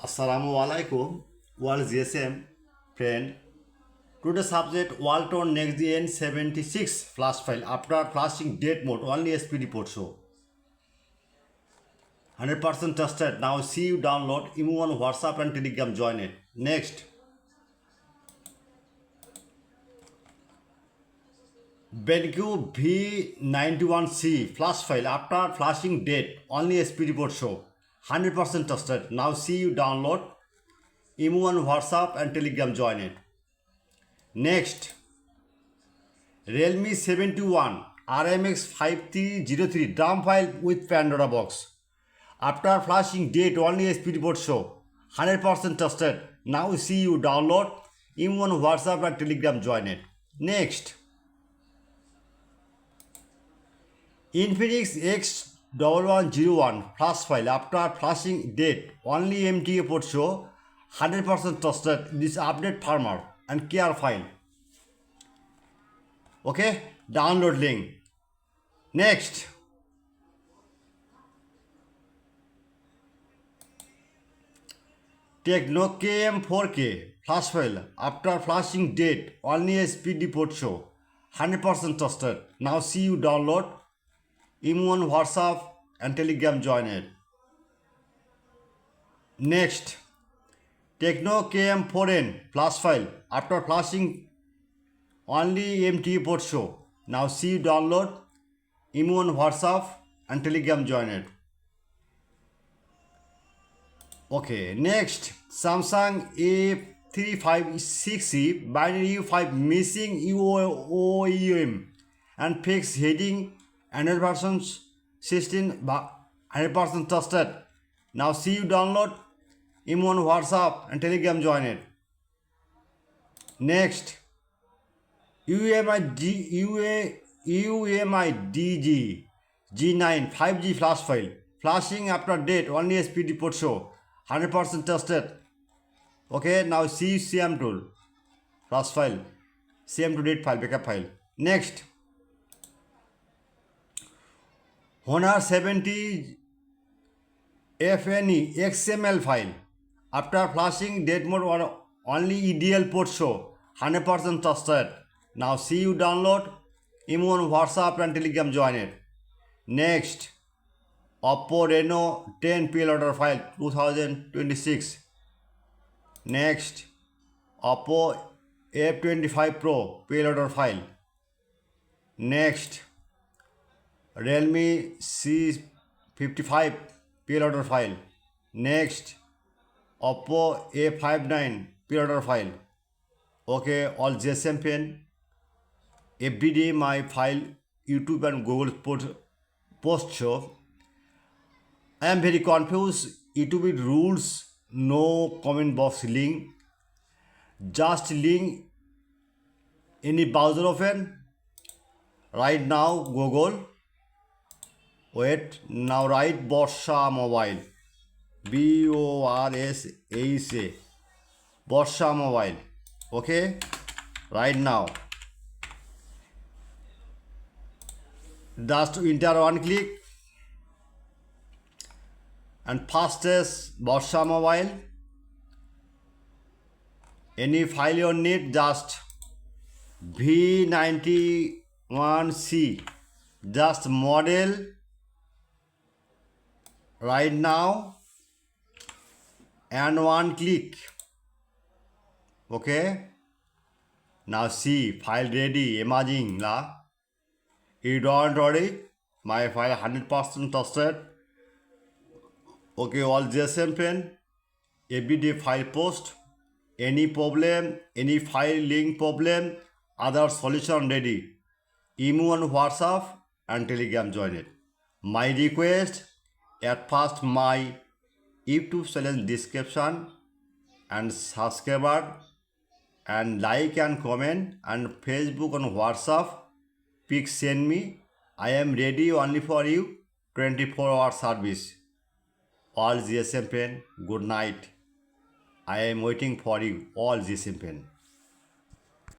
Assalamu alaikum, world GSM friend. Today's subject Walton Next Gen 76 flash file after flashing date mode only SPD Prot show. 100% trusted. Now see you download emu on WhatsApp and Telegram, join it. Next. BenQ V91C flash file after flashing date only SPD Prot show. 100% trusted. Now see you download emu on WhatsApp and Telegram, join it. Next, Realme 71 RMX 5303 dump file with Pandora box. After flashing date only SPD Prot show. 100% trusted. Now see you download emu on WhatsApp and Telegram, join it. Next, Infinix X1101 flash file after flashing date only MTA Prot show. 100% trusted. This update firmware and care file. Okay, download link. Next, Techno KM4K flash file after flashing date only SPD Prot show. 100% trusted. Now see you download emu on WhatsApp and Telegram, join it. Next, Techno KM4N flash file after flashing only MTA Prot show. Now see you download emu on WhatsApp and Telegram, join it. Okay, next, Samsung A356C binary U5 missing OEM and fixed heading Android versions 16 100% trusted. Now see you download emu on WhatsApp and Telegram, join it. Next, UMIDIG G9 5G flash file flashing after date only SPD Prot show. 100% trusted. Okay, now see CM tool flash file, CM to date file, backup file. Next, Honor 70 FNE XML file after flashing date mode or only EDL Prot show. 100% trusted. Now see you download emu on WhatsApp and Telegram, join it. Next, Oppo Reno 10 PL order file 2026. Next, Oppo F25 Pro PL order file. Next, Realme C55 PL order file. Next, Oppo A59 PL order file. Okay, all GSM pen. Every day my file YouTube and Google post show. I am very confused. YouTube rules no comment box link. Just link any browser open. Right now Google. Wait, now write Borsha Mobile. BORSHA. Borsha Mobile. Okay, right now. Just enter one click and fastest Borsha Mobile. Any file you need, just V91C, just model right now and one click. Okay, now see file ready, imaging la. You don't worry, my file 100% trusted. Okay, all GSM pen, everyday file post, any problem, any file link problem, other solution ready. Emu on WhatsApp and Telegram, join it. My request, at first my YouTube channel description and subscriber and like and comment, and Facebook and WhatsApp pic send me. I am ready only for you, 24-hour service. All GSM pen, good night. I am waiting for you, all GSM pen.